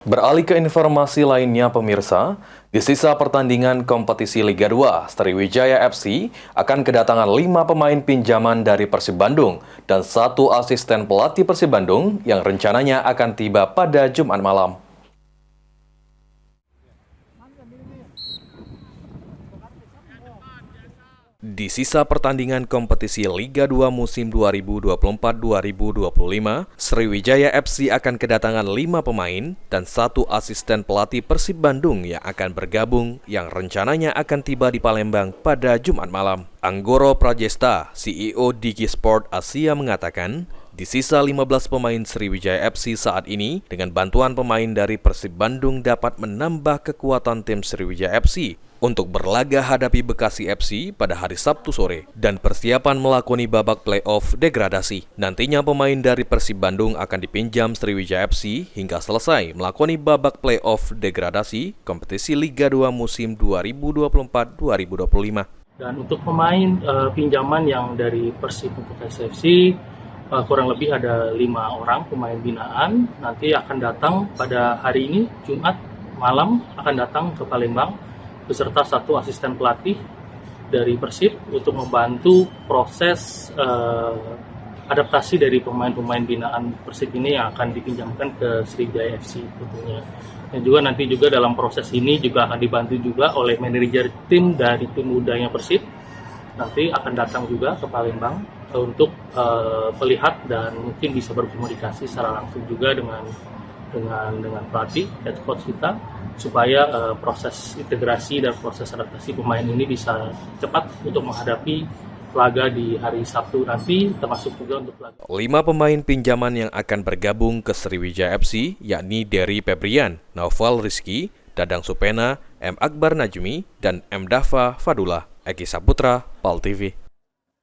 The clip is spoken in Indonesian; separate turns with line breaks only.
Beralih ke informasi lainnya pemirsa, di sisa pertandingan kompetisi Liga 2, Sriwijaya FC akan kedatangan 5 pemain pinjaman dari Persib Bandung dan 1 asisten pelatih Persib Bandung yang rencananya akan tiba pada Jumat malam. Di sisa pertandingan kompetisi Liga 2 musim 2024-2025, Sriwijaya FC akan kedatangan 5 pemain dan 1 asisten pelatih Persib Bandung yang akan bergabung yang rencananya akan tiba di Palembang pada Jumat malam. Anggoro Prajesta, CEO Digi Sport Asia mengatakan, di sisa 15 pemain Sriwijaya FC saat ini, dengan bantuan pemain dari Persib Bandung dapat menambah kekuatan tim Sriwijaya FC untuk berlaga hadapi Bekasi FC pada hari Sabtu sore dan persiapan melakoni babak playoff degradasi. Nantinya pemain dari Persib Bandung akan dipinjam Sriwijaya FC hingga selesai melakoni babak playoff degradasi kompetisi Liga 2 musim 2024-2025.
Dan untuk pemain pinjaman yang dari Persib untuk SFC, kurang lebih ada 5 orang pemain binaan, nanti akan datang pada hari ini, Jumat malam akan datang ke Palembang, beserta 1 asisten pelatih dari Persib untuk membantu proses adaptasi dari pemain-pemain binaan Persib ini yang akan dipinjamkan ke Sriwijaya FC tentunya. Dan juga nanti juga dalam proses ini juga akan dibantu juga oleh manajer tim dari tim mudanya Persib. Nanti akan datang juga ke Palembang untuk melihat dan mungkin bisa berkomunikasi secara langsung juga dengan pelatih, head coach kita, supaya proses integrasi dan proses adaptasi pemain ini bisa cepat untuk menghadapi laga di hari Sabtu nanti, termasuk juga untuk laga.
5 pemain pinjaman yang akan bergabung ke Sriwijaya FC yakni Dery Febrian, Naufal Rizky, Dadang Supena, M. Akbar Najmi, dan M. Dava Fadullah. Eki Saputra, PAL TV.